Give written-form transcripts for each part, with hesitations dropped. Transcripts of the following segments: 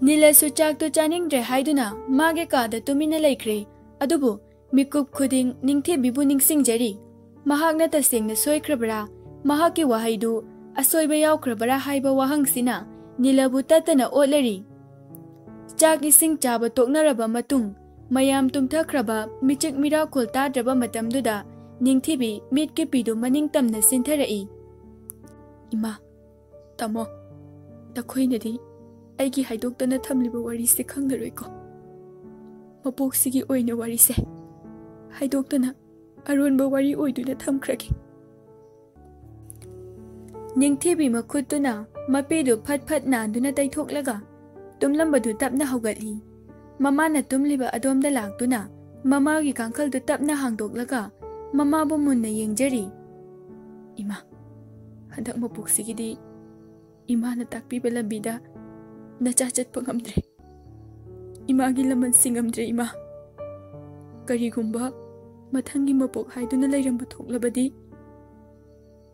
Nilasu chak to chaningdre haiduna mage kada tumina laikre adubu mikup khuding ningthi bibu ningsingjari mahakna tasengna soikrabara mahaki wahaidu asoiba yaukrabara haiba wahangsina Nilabu tatana otlari chak ising chaba toknaraba matung mayam tumthakraba michik miracle tadraba matamduda ningthibi mitke pidu maning tamna sintharai ima tamo takhoinadi aigi haidoktana thamliba wari se khangdaroiko mapok sigi oina wari se haidoktana aronba wari oiduna thamkragi ningthibi makhutuna mapedu phat phat nanduna taithokhlaga tumlambadu tapna haugatli mamana tumliba adomda laktuna mamagi kangkhaldu tapna hangdoklaga mamabu munna yengjari ima handak mapok sigidi imana takpiba lambida nacha chatpa ngamdre imagi laman singamdre ima karigumba mathangi mapok haiduna lairamba thoklabadi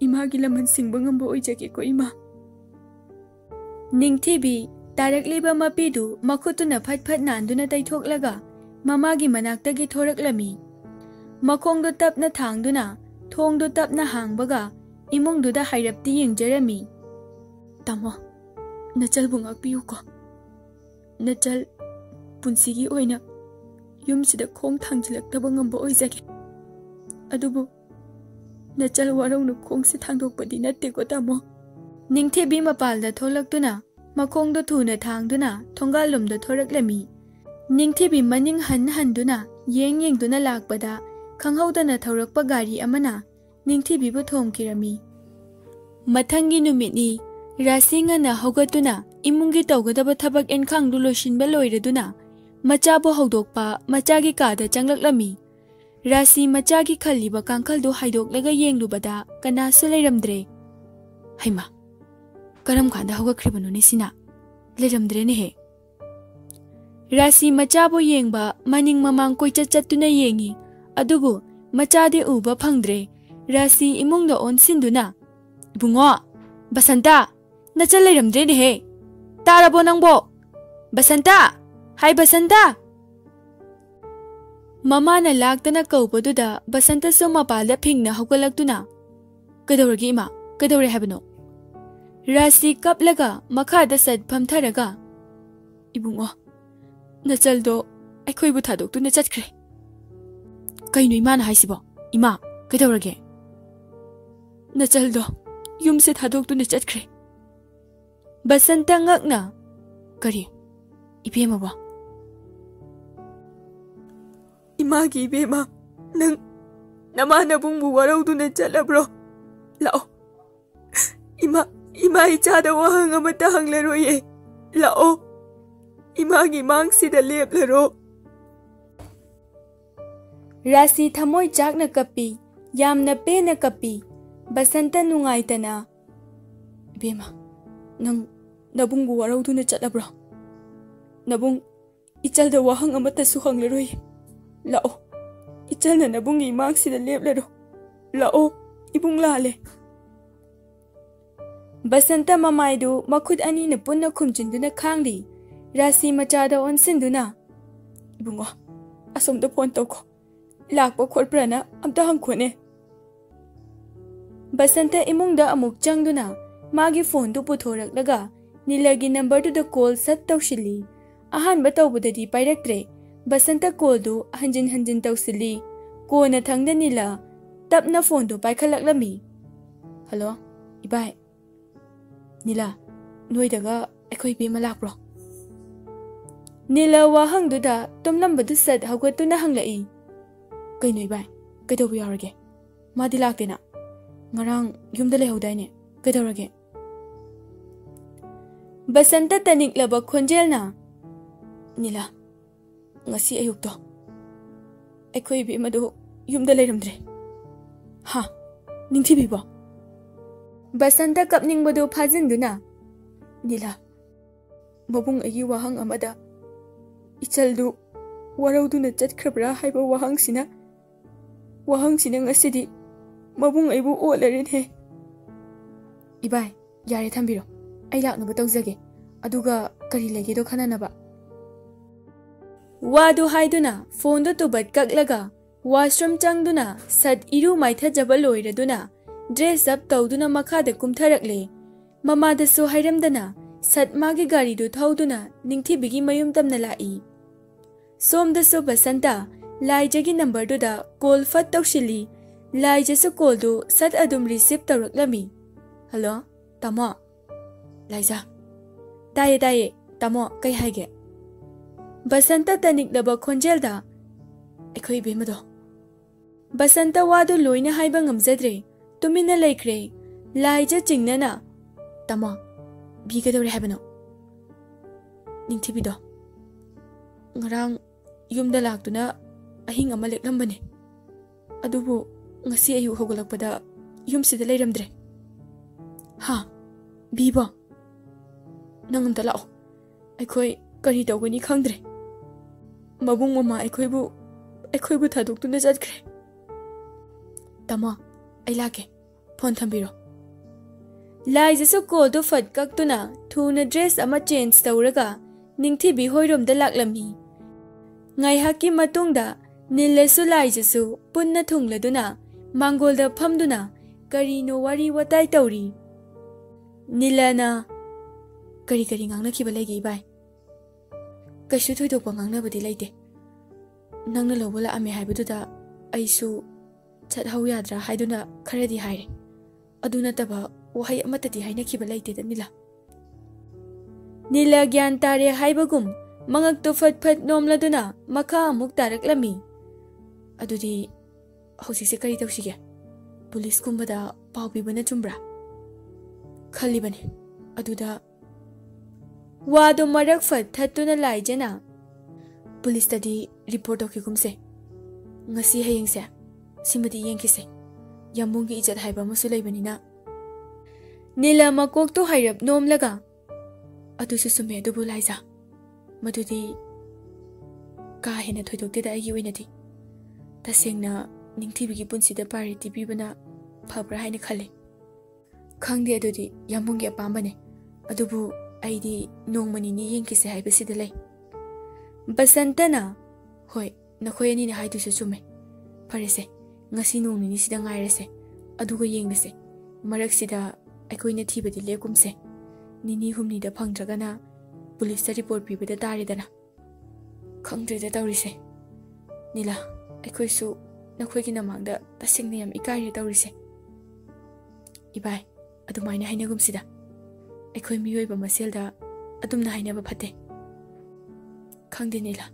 imagi laman singba ngamba oijage ko ima ningthibi tarakliba mapidu makhutuna phat phat nanduna taithokhlaga mamagi manaktagi thoraklami makhongdo tapna thangduna thongdo tapna hangbaga imungduda hairapti yengjarami tamo nachal bungakpiu ko nachal punsigi oina yumsida khong thangjilaktaba ngamba oijage adubu nachal warauno khongse thangdokpadi natte ko tamo ningthibi mapalda tholaktuna makhongdo thuna thangduna thongalomda thoraklami ningthibi maning handuna yengduna lakpada khanghaudana thaurakpa gari amana ningthibi bu thomkirami mathangi numitni rasingana hogatuna imungi tawgadaba thabak enkhangdu losinba loiraduna machabu hawdokpa machagi kada changlaklami rasi machagi khalliba kangkhaldu haidoklaga yenglubada kanasu leiramdre haima karam khanda hogakribanu ni sina leiramdre ne he rasi machabu yengba maning mamang koichatuna yengi adugu machade uba phangdre rasi imungda onsinduna bungo basanta nachal leiramdre ne he tarabo nangbo basanta hai basanta mamana laktana kaubaduda basanta soma palda phingna hogalaktuna kadawragi ima kadawre habano rasi kaplaga makhada sad phamtharaga ibungo nachaldo aikhoibu thadoktuna chatkre kainu imana haisibo ima kadawrage nachaldo yumse thadoktuna chatkre basanta ngakna kari ibema ba imagi ibema nang namana bungbu warauduna chalabro lao ima ichada wahang amata hanglaroye lao imagi mangsida leplaro rasi thamoi chakna kapi yamna pena kapi basanta nungaitana ibema nang nabungbu warauduna chalabro nabung ichalda wahang amata suhanglaroye lao ichalna nabungi mangsida leplaro lao ibung lale basanta mamaidu makhut ani na punna khumchinduna khangdi rasi machada onsinduna ibungo asomda phone tawko lakpa khotprana amta hangkhone basanta imungda amuk changduna magi phone tu puthoraklaga nilagi number to the call sat tawshili ahan batawbudadi pairaktre basanta call du hanjin tawsili kona thangda nila tapna phone du paikhalak hello ibai nila noidaga akhoi be malak bro nila wahang duda tomlambadu sat hawgatuna hanglai kai noi bai kaidobu yarage madi laktena ngarang yumda lehaudaine kaidorage basanta taniklaba khonjelna nila ngasi ayukto akhoi be madu yumda leiramdre ha ningthibi bo basanta kapningbadu phajinduna nila babung agi wahang amada ichaldu warauduna chatkrabra haiba wahang sina ngasidi mabung aibu olarin he ibai yare thambiro ai laknaba tawjage अदुगा करी लेगे दो खनानबा वादु हाइदुना phone दो तुबत कगलगा washroom चंगदुना सद इरु माइथजब लोइरदुना dress up तौदुना मखादा कुमथरकले ममादसु हाइरमदना सद मागी गाड़ी दु थौदुना निंगथिबिगी मयुम तमना लाई सोमदसु Basanta लाइजगी number दुदा call फट तौशिली लाइजसु कॉल दु सद अदुम रिसीव तौरकलमी हेलो तमो लाइजा ताये ताये तमो कई हाइगे बसंता तनिकलबा खोंजेलदा अखोई बेमदो बसंता वादु लोइना हाइबा ngamjadre तुमिना लेख्रे लाइजा चिंगनाना तमो बिगदौरे हाइबनो निंथिबिदो ngarang yumda laktuna ahing ama leklambane adubu ngasi ayu hogolakpada yumsida leiramdre ha bibo nangamta lao aikhoi kari tawgani khangdre mabung mama aikhoi bu thadoktuna jatkre tama ai lake phone thambiro लाइजसु कोदो फटकक्तुना थुना dress अमा change तौरगा निंगथिबी होइरोमदा लाक्लमी ngaihaki matungda nilesu laijsu punna thungladuna mangolda phamduna karino wari watai tauri nilana kari ngangna khiba legi bai kaishu thoidokpa ngangna badi leite nangna lobala ame haibuda aisu chathau yadra haiduna kharadi haire aduna taba wahai amatati haina khiba leite da nila gyan tare haibagum mangak to fat nomladuna makha amuk taraklami adudi hausi se kari tawsige police kumbada pawbi bana chumbra khali bane aduda wado marak fat thatuna laijena police tadi report oki kumse ngasi hayeng se simadi yengki se yambungi ijat haiba masu leibanina nila makok to hairap nomlaga adusu sume adubu laiza madudi ka hena thoidokte da agi oinati tasengna ningthibigi punsida parity pibana phabra haina khale khangde adudi yambungi apambane adubu aidi nongmani ni yengkise haibasida lei basantana hoi nakhoi ani ni haidusu sume parese ngasi nongni ni sida ngairese aduga yenglese marak sida aikoina thibadi lekumse nini humni da phangdragana police report pibada taridana khangdreda tawrise nila aikoisu nakhoigi namangda tasingna yam ikari tawrise ibai adumaina hainagumsida aikoi miyoiba maselda adumna hainaba phate khangde nila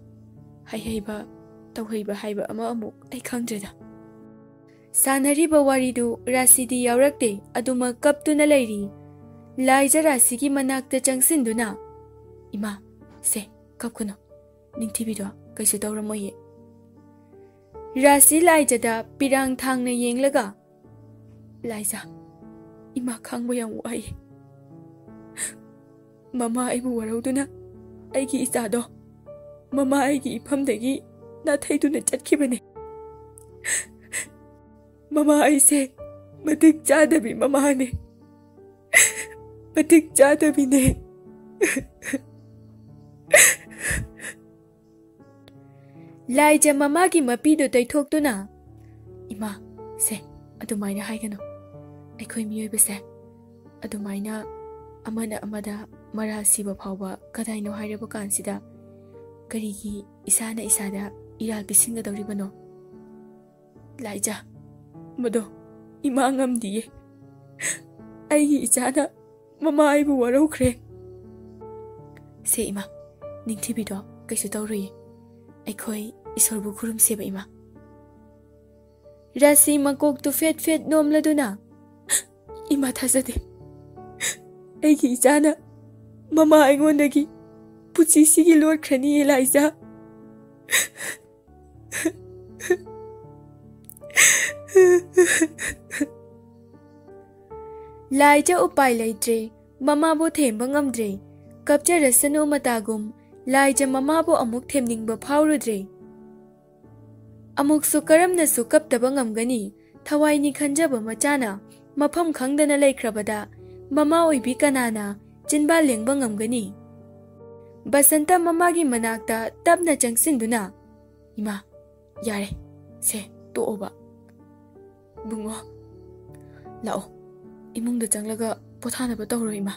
haiba tawhaiba haiba ama amuk ai khangdreda sanariba waridu rasidi yaurakte aduma kaptuna leiri laija rasigi manakta changsinduna ima se kapkuno ningthibido kaisu tawramoye rasi laijada pirang thangna yenglaga laija ima khangbo yang wai mama aibu warauduna aigi isado mama aigi iphamdagi na thaiduna chatkibane mama aise matik chadabi mama ne matik chadabi ne laija mama ki mapido taithoktuna ima se adumaina haigano aikhoi miyoiba se adumaina amana amada marasiba phawba kadaino hairaba kansida karigi isana isada iral bisinga dawribano laija mado ima ngamdiye aigi ichana mama aibu warokre se ima ningthibido kaisu tawrui aikhoi isorbu khurum seba ima rasi makok tu fet nomladuna ima thazade aigi ichana mama aingondagi puchi sigi lord khrani elaiza laija upai leitre mama bo themba ngamdre kapcha rasano matagum laija mama bo amuk themningba phawrudre amuk su karamna su kaptaba ngamgani thawai ni khanjaba machana mafam khangdana laikhrabada mama oibi kanana चिंबा लेंबा ngamgani. Basanta mamagi manakta tapna changsinduna. Ima, yare, se, to'oba. Bungo, lao, imungda changlaga pothanaba tawro ima.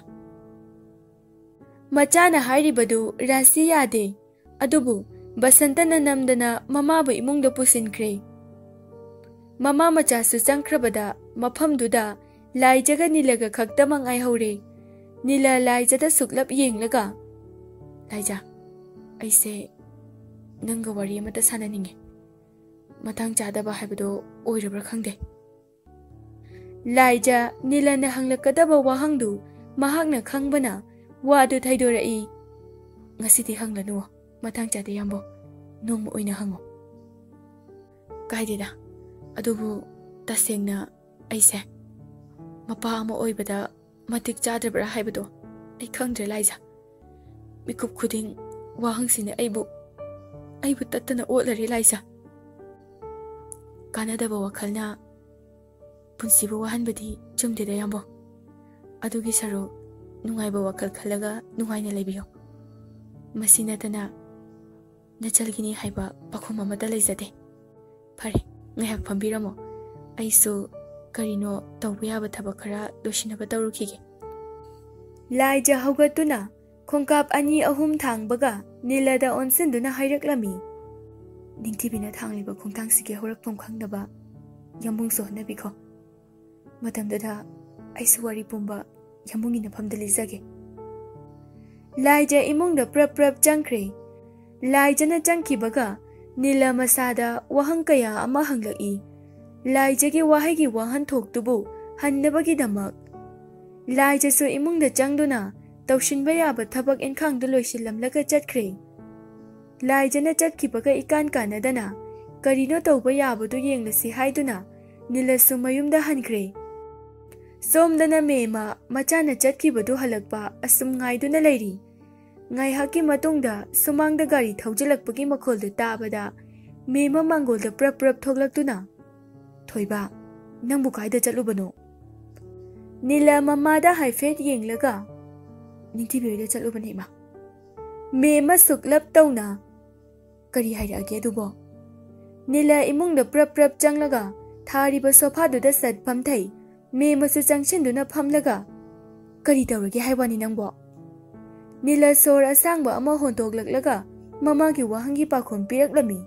Machana hairibadu rasi yade. Adubu, Basantana namdana mamabu imungda pusinkre. Mama machasu changkrabada mafamduda laijaga nilaga khaktamang ai hore. Nila laijada suklap yenglaga. Laija, aise nanga wari amata sananinge. Matang chadaba haibado oirabra khangde. Laija nila na hanglakadaba wahangdu mahakna khangbana wadu thaidorai. Ngasidi hanglanu matang chade yambo nongmo oina hango. Kaideda adubu tasengna aise mapa ama oibada matik chadabra haibado ai khangdre Laija. Mikup khuding wahangsine aibu tattana otlari Laija. Kanadaba wakhalna punsibu wahanbadi chumdeda yambo. Adugi saru nungaiba wakal khalaga nungaina leibiyo. Masinatana nachalgini haiba pakhum amata leizade. Phare ngayak phambiramo aisu karino tawba yaba thaba khara dosinaba tawrukhige. Laija haugatuna khongkap ani ahum thangbaga nilada onsinduna haireklami. Ningthibina thangliba khongtangsige horakpam khangdaba yambung sohnabikho. Matamdada aisu wari pumba yambungi nafamda lizage. Laija imungda prap changkre. Laijana changkibaga nila masada wahang kaya ama hanglaki. Laijagi wahagi wahan thoktubu hannabagi damak. Laija su imungda changduna tawshinba yaba thabak enkhangda loisillamlaga chatkre. Laijana chatkibaga ikan kanadana karino tawba yabadu yenglasi haiduna nila su mayumda hankre. Somdana mema machana chatkibadu halakpa asum ngaiduna leiri. Ngai haki matungda sumangda gari thaujalakpagi makholda tabada mema mangolda prap thoklaktuna. Thoiba nangbu kaida chatlubano. Nila mamada haifet yenglaga ningthibida chatlubani ma. Mema suklap tawna kari hairage adubo. Nila imungda prap changlaga thariba sofaduda sat phamthai mema su changsinduna phamlaga kari tawrage haiwani nangbo. Nila sor asangba ama hontoklaklaga mamagi wahangi pakhon piraklami.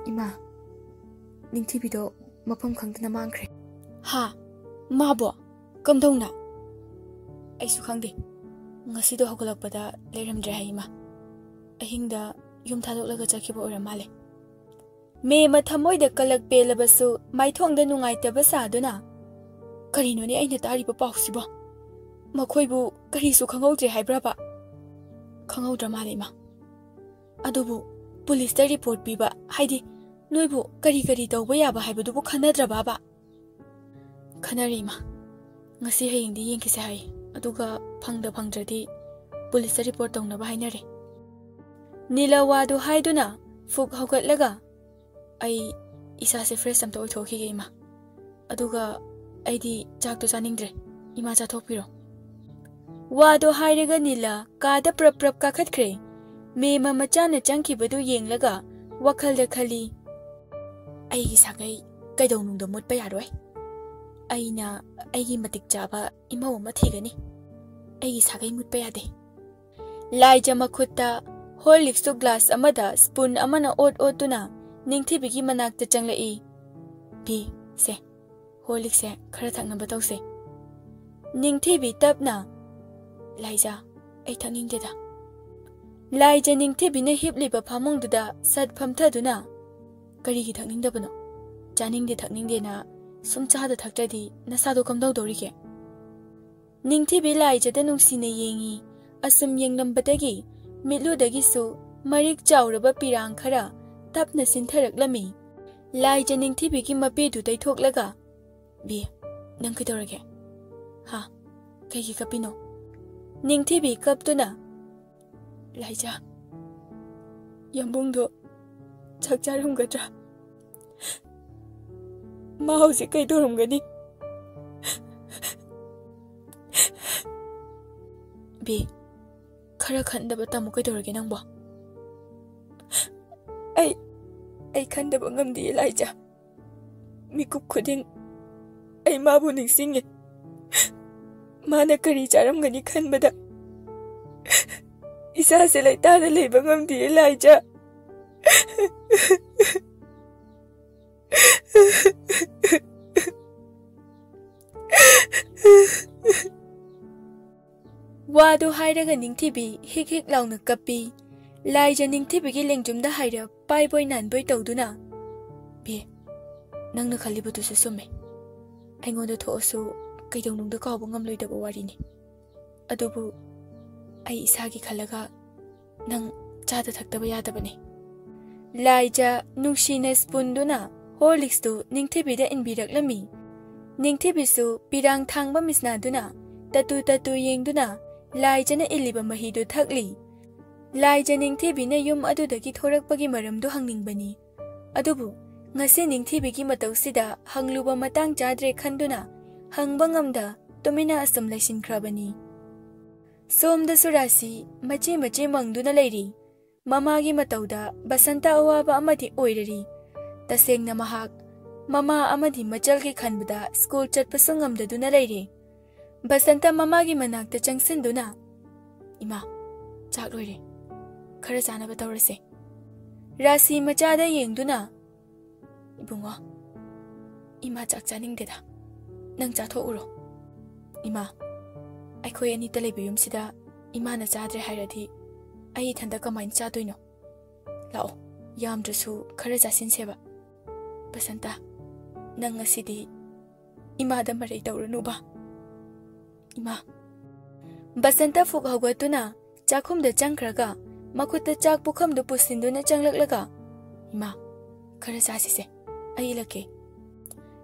Ima ningthibido mafam khangdana mangkhre. Ha mabo kamdongna aisu khangde ngasido hogalakpada leiramdre haima ahingda yum thadolaga chakhiba ora male me mathamoida kalak pelabasu maithongda nungaitaba saduna karino ne aina tariba pausibo makhoibu karisu khangautre haibraba khangaudra male ma adubu police da report biba haidi noibu kari tawba yaba haibadubu khanadra baba khanarima ngasi hayingdi yengkise hai aduga phangdradi police report tawnaba hainare nila wadu haiduna fuk hogatlaga ai isa se fresh am to oithokhi ma aduga aidi chak to chaningdre ima cha thokpiro wadu hairaga nila kada prap ka khatkre me mama chana changki badu yenglaga wakhalda khali ai gi sagai kaidonung do mutpa yaroi aina aigi matik chaba imaw ma thigani aigi sagai mutpa yade laija makhutta horlicks to glass amada spoon amana otuna ningthibigi manakta changlai bi se horlicks se khara thakna batause ningthibi tapna laija ai thangingdeda laija ningthibina hipliba phamongduda sat phamthaduna karigi thakningdabano chaningde thakningdena sumchada thaktradi nasado kamdau dorige ningthibi laijada nungsina yengi asum yenglambadagi miludagi su marik chawraba pirang khara tapna sintharaklami laija ningthibigi mapedu taithoklaga bi nang kidorage ha kaigi kapino ningthibi kaptuna laija yambungdo chakcharamgadra ma hausi kai dorumgani Bi, khara khandaba tamu kaidorage nangbo. Ai khandaba ngamdi Elijah. Mikup khuding ai mabu ningsinge. Mana kari charamgani khanbada. Isa se laitada leiba ngamdi Elijah. Wado hairaga ningthibi hik hik launa kapi. Laija ningthibi gi lengjumda haira pai boy nan boy tawduna. Bi, nangna khalibutu su sume. Aingoda thosu kaidonungda kawba ngamloidaba warini. Adubu ai isagi khalaga nang chada thakdaba yadabane. Laija nuksina spunduna Horlicks tu ningthibida inbiraklami. Ningthibisu pirang thangba misnaduna tatu yengduna Laijana iliba mahidu thakli. Laija ningthibina yum adudagi thorakpagi maramdu hangningbani. Adubu ngasi ningthibigi matawsida hangluba matang chadre khanduna hangba ngamda tumina asam laisinkrabani. Somda surasi machi mangduna leiri. Mamagi matawda basanta awaba amadi oirari. Tasengna mahak mama amadi machalgi khanbada school chatpasu ngamdaduna leiri. Basanta mamagi manakta changsinduna. Ima, chak loire. Khara chanaba tawrase. Rasi machada yengduna. Ibungo, ima chak chaningdeda. Nang chatho uro. Ima, aikhoi ani talaiba yumsida ima na chadre hairadi. Ai thanda kamain chadoino. Lao, yamdrasu khara chasin seba. Basanta, nang asidi ima da marai tawranu ba. Ima. Basanta fuk hawatuna chakhumda changkraga makuta chak pukhamdu pusinduna changlaklaga. Ima, khara chasise. Ai lake.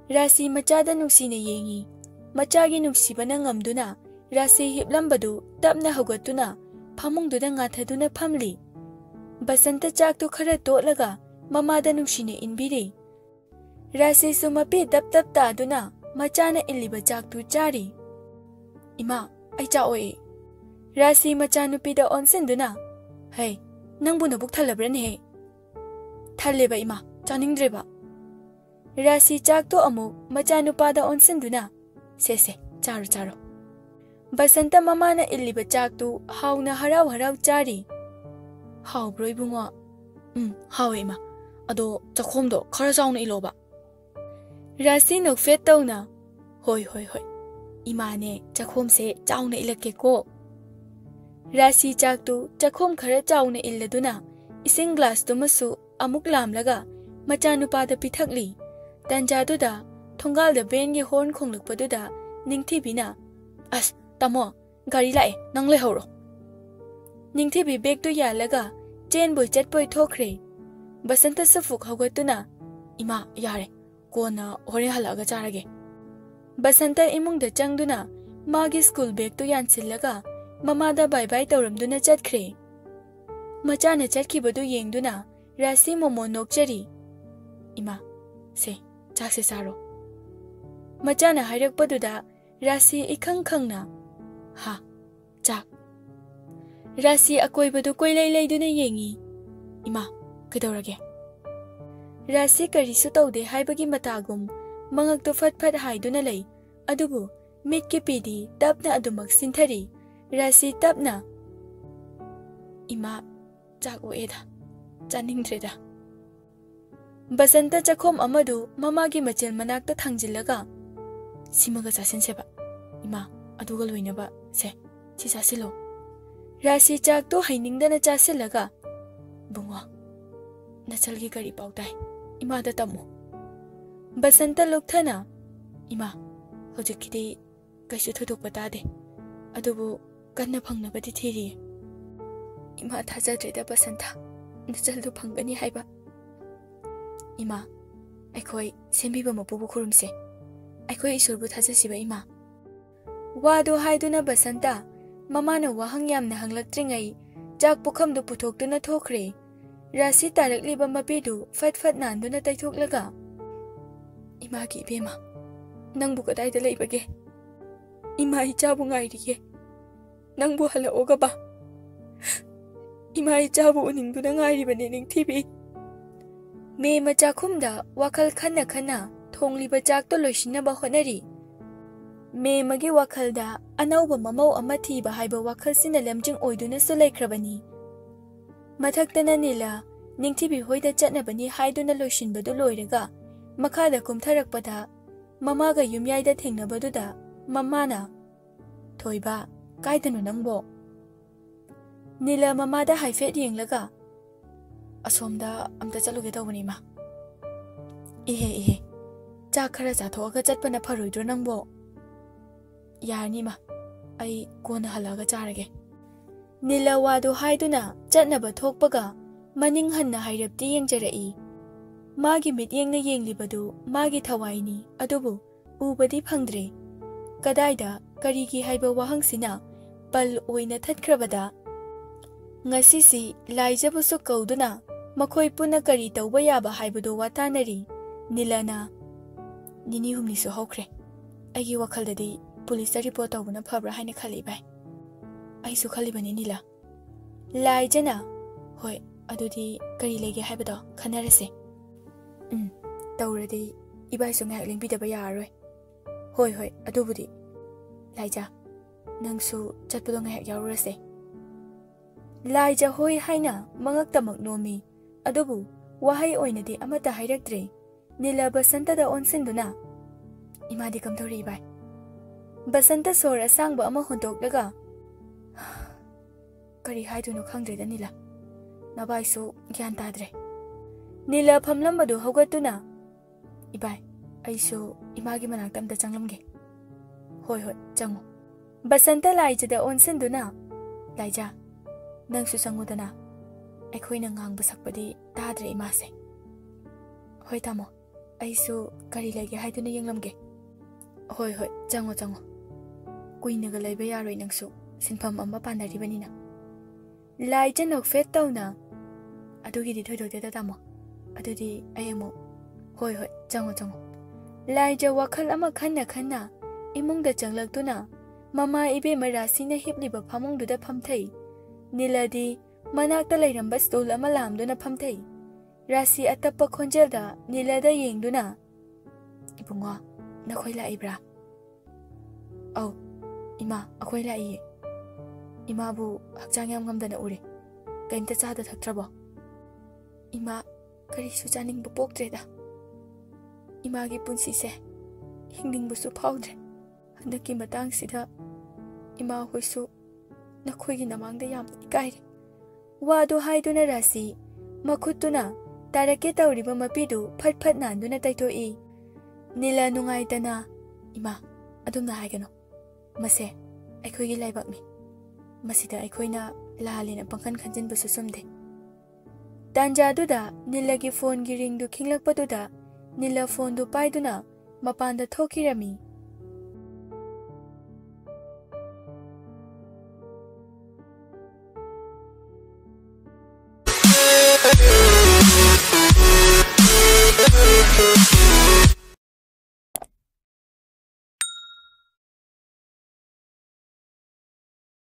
Rasi machada nuksina yengi. Machagi nuksibana ngamduna rasi hiplambadu tapna hawatuna phamungduda ngathaduna phamli. Basanta chaktu khara totlaga mamada nuksina inbiri. Rasi sumapi tap taaduna machana iliba chaktu chari. Ima, ai chaoe. Rasi machanupida onsenduna. Hey, nangbu nabuk thalabrane he. Thaleba ima, chaningdreba. Rasi chaktu amuk machanupada onsenduna. Se, charo. Basanta mamana iliba chaktu hauna harau chari. Hau bro ibungo. Hau ima. Ado chakhomdo khara chauna iloba. Rasi nokfet tawna. Hoi. Imane chakhom se chauna ilake ko. Rasi chaktu chakhom khara chauna illaduna ising glass tumasu amuk lamlaga machanupada pithakli. Tanjaduda thongalda bengi horn khonglakpaduda ningthibina. As tamo gari lae nang lehoro. Ningthibi bag tu yalaga chen boy chat boy thokre. Basanta safuk hawatuna. Ima yare kona hore halaga charage. Basanta imungda changduna magi school bag tu yansillaga mamada bye tawramduna chatkre. Machana chatkibadu yengduna rasi momo nokchari. Ima, se chakse saro. Machana hairakpaduda rasi ikhang-khangna. Ha, chak. Rasi akoibadu koilai-laiduna yengi. Ima, kaidorage. Rasi karisu tawde haibagi matagum mangakto fat haiduna lay. Adubu, mitki pidi tapna adumak sinthari. Rasi tapna. Ima, chak oeda. Chaningdreda. Basanta chakhom amadu mamagi machil manakta thangjillaga. Simaga chasin-seba. Ima, aduga loinaba. Se, si chasilo. Rasi chakto hainingdana chasillaga. Bungo, nachalgi kari pautai. Ima da tamu. Basanta lukthana. Ima, hojikidi kaisu thuduk batade. Adubu kanna phangnabadi thiri. Ima thajadreda Basanta. Nachaldu phanggani haiba. Ima, aikhoi sembiba mapubu khurumse. Aikhoi isurbu thajasiba ima. Wado haiduna Basanta mamana wahang yamna hanglaktringai jak pukhamdu puthokduna thokre. Rasi tarakliba mapidu fat nanduna taithoklaga. Ima ki ibema, nangbu kadaida laibage. Ima ichabu ngairiye. ꯅꯪꯕꯨ ꯍꯜꯂꯛꯑꯣꯒꯕ ꯏꯃꯥ ꯏꯆꯥꯕꯨ ꯎꯅꯤꯡꯗꯨꯅ ꯉꯥꯏꯔꯤꯕꯅꯤ ꯅꯤꯡꯊꯤꯕꯤ ꯃꯦꯝꯃ ꯆꯥꯛꯈꯨꯝꯗ ꯋꯥꯈꯜ ꯈꯟꯅ ꯈꯟꯅ ꯊꯣꯡꯂꯤꯕ ꯆꯥꯛꯇꯣ ꯂꯣꯏꯁꯤꯟꯅꯕ ꯍꯣꯠꯅꯔꯤ ꯃꯦꯝꯃꯒꯤ ꯋꯥꯈꯜꯗ ꯑꯅꯧꯕ ꯃꯃꯧ ꯑꯃ ꯊꯤꯕ ꯍꯥꯏꯕ ꯋꯥꯈꯜꯁꯤꯅ ꯂꯝꯖꯤꯡ ꯑꯣꯏꯗꯨꯅꯁꯨ ꯂꯩꯈ꯭ꯔꯕꯅꯤ ꯃꯊꯛꯇꯅ ꯅꯤꯂꯥ ꯅꯤꯡꯊꯤꯕꯤ ꯍꯣꯏꯗ ꯆꯠꯅꯕꯅꯤ ꯍꯥꯏꯗꯨꯅ ꯂꯣꯏꯁꯤꯟꯕꯗꯨ ꯂꯣꯏꯔꯒ ꯃꯈꯥꯗ ꯀꯨꯝꯊꯔꯛꯄꯗ ꯃꯃꯥꯒ ꯌꯨꯝꯌꯥꯏꯗ ꯊꯦꯡꯅꯕꯗꯨꯗ ꯃꯃꯥꯅ ꯊꯣꯏꯕ ꯀꯥꯏꯗꯅꯣ ꯅꯪꯕꯣ ꯅꯤꯂꯥ ꯃꯃꯥꯗ ꯍꯥꯏꯐꯦꯠ ꯌꯦꯡꯂꯒ ꯑꯁꯣꯝꯗ ꯑꯝꯇ ꯆꯠꯂꯨꯒꯦ ꯇꯧꯕꯅꯤ ꯃꯥ ꯏꯍꯦ ꯆꯥꯛ ꯈꯔ ꯆꯥꯊꯣꯛꯑꯒ ꯆꯠꯄꯅ ꯐꯔꯣꯏꯗ꯭ꯔꯣ ꯅꯪꯕꯣ ꯌꯥꯔꯅꯤ ꯃꯥ ꯑꯩ ꯀꯣꯟꯅ ꯍꯜꯂꯛꯑꯒ ꯆꯥꯔꯒꯦ ꯅꯤꯂꯥ ꯋꯥꯗꯨ ꯍꯥꯏꯗꯨꯅ ꯆꯠꯅꯕ ꯊꯣꯛꯄꯒ ꯃꯅꯤꯡ ꯍꯟꯅ ꯍꯥꯏꯔꯞꯇꯤ ꯌꯦꯡꯖꯔꯛꯏ 마기 ꯃꯤꯠꯌꯦꯡꯅ ꯌꯦꯡꯂꯤꯕꯗꯨ ꯃꯥꯒꯤ ꯊꯋꯥꯏꯅꯤ ꯑꯗꯨꯕꯨ ꯎꯕꯗꯤ ꯐꯪꯗ꯭ꯔꯦ ꯀꯗꯥꯏꯗ ꯀꯔꯤꯒꯤ ꯍꯥꯏꯕ ꯋꯥꯍꯪꯁꯤꯅ ꯄꯜ ꯑꯣꯏꯅ ꯊꯠꯈ꯭ꯔꯕꯗ ꯉꯁꯤꯁꯤ ꯂꯥꯏꯖꯕꯨꯁꯨ ꯀꯧꯗꯨꯅ ꯃꯈꯣꯏ ꯄꯨꯟꯅ ꯀꯔꯤ ꯇꯧꯕ ꯌꯥꯕ ꯍꯥꯏꯕꯗꯨ ꯋꯥꯇꯥꯅꯔꯤ ꯅꯤꯂꯥꯅ ꯅꯤꯅꯤ ꯍꯨꯝꯅꯤꯁꯨ ꯍꯧꯈ꯭ꯔꯦ ꯑꯩꯒꯤ ꯋꯥꯈꯜꯗꯗꯤ ꯄꯨꯂꯤꯁꯇ ꯔꯤꯄꯣꯔꯠ ꯇꯧꯕꯅ ꯐꯕ꯭ꯔꯥ ꯍꯥꯏꯅ ꯈꯜꯂꯤ ꯚꯥꯏ ꯑꯩꯁꯨ ꯈꯜꯂꯤꯕꯅꯤ ꯅꯤꯂꯥ ꯂꯥꯏꯖꯅ ꯍꯣꯏ ꯑꯗꯨꯗꯤ ꯀꯔꯤ ꯂꯩꯒꯦ ꯍꯥꯏꯕꯗꯣ ꯈꯟꯅꯔꯁꯦ ꯇꯧꯔꯗꯤ ꯏꯕꯥꯏꯁꯨ ꯉꯥꯏꯍꯥꯛ ꯂꯦꯡꯕꯤꯗꯕ ꯌꯥꯔꯔꯣꯏ ꯍꯣꯏ ꯑꯗꯨꯕꯨꯗꯤ ꯂꯥꯏꯖꯥ ꯅꯪꯁꯨ ꯆꯠꯄꯗꯣ ꯉꯥꯏꯍꯥꯛ ꯌꯥꯎꯔꯨꯔꯁꯦ ꯂꯥꯏꯖꯥ ꯍꯣꯏ ꯍꯥꯏꯅ ꯃꯉꯛꯇꯃꯛ ꯅꯣꯝꯃꯤ ꯑꯗꯨꯕꯨ ꯋꯥꯍꯩ ꯑꯣꯏꯅꯗꯤ ꯑꯃꯠꯇ ꯍꯥꯏꯔꯛꯇ꯭ꯔꯦ ꯅꯤꯂꯥ ꯕꯁꯟꯇꯗ ꯑꯣꯟꯁꯤꯟꯗꯨꯅ ꯏꯃꯥꯗꯤ ꯀꯝꯗꯧꯔꯤ ꯏꯕꯥꯏ ꯕꯁꯟꯇ ꯁꯣꯔ ꯑꯁꯥꯡꯕ ꯑꯃ ꯍꯣꯟꯇꯣꯛꯂꯒ ꯀꯔꯤ ꯍꯥꯏꯗꯣꯏꯅꯣ ꯈꯪꯗ꯭ꯔꯦꯗ ꯅꯤꯂꯥ ꯅꯕꯥꯏꯁꯨ ꯒ꯭ꯌꯥꯟ ꯇꯥꯗ꯭ꯔꯦ ꯅꯤꯂꯥ ꯐꯝꯂꯝꯕꯗꯨ ꯍꯧꯒꯠꯇꯨꯅ 이발, 아이쇼 이마기 만학담다 장람게. 호이 짱오. 바산타 라이자다 온센두나. 라이자, 낭수 장오다나. 아이코이는 강부 삭바디 다드레 이마세. 호이 타모. 아이쇼 가리레게 하이두나 영람게. 호이 짱오. 꾸이나가 라이바 야로이 낭수. 신팜 엄마 파나리바니나. 라이자 넉페 떠우나. 아두기디 토이도대다 타모. 아두디 아이모. 호이 짱오. 라이자 와칼 아마 칸나 이몽다 장락두나 마마 이베 마라시나 힙리바 파몽두다 팜테이 닐라디 마낙다 레이람바 스톨 아마 람두나 팜테이 라시 아따빠 콘젤다 닐라다 옌두나 이봉와 나코이 라이브라 아우 이마 아코이 라이예 이마부 학장이 암감다나 우리 까임타 짜다 닥트라버 이마 그리수 짜닝 뽀뽀드레다 이마기 푼시세 힝닝부수 파우드레 한덕기 마땅시다 이마 호이수 나코이기 나망데 얌 이까이레 와도 하이두나 라시 마쿠뚜나 따라케 타우리바 마피두 팟팟 난두나 타이토이 닐라 누가이다나 이마 아둠나 하이가노 마세 아이코이기 라이박니 마시다 아이코이나 라할리나 방칸 칸진부수 숨데 단자두다 닐라기 폰기 링두 킹락바두다 नीला फोन दो पाइदुना मपान द थोकिरमी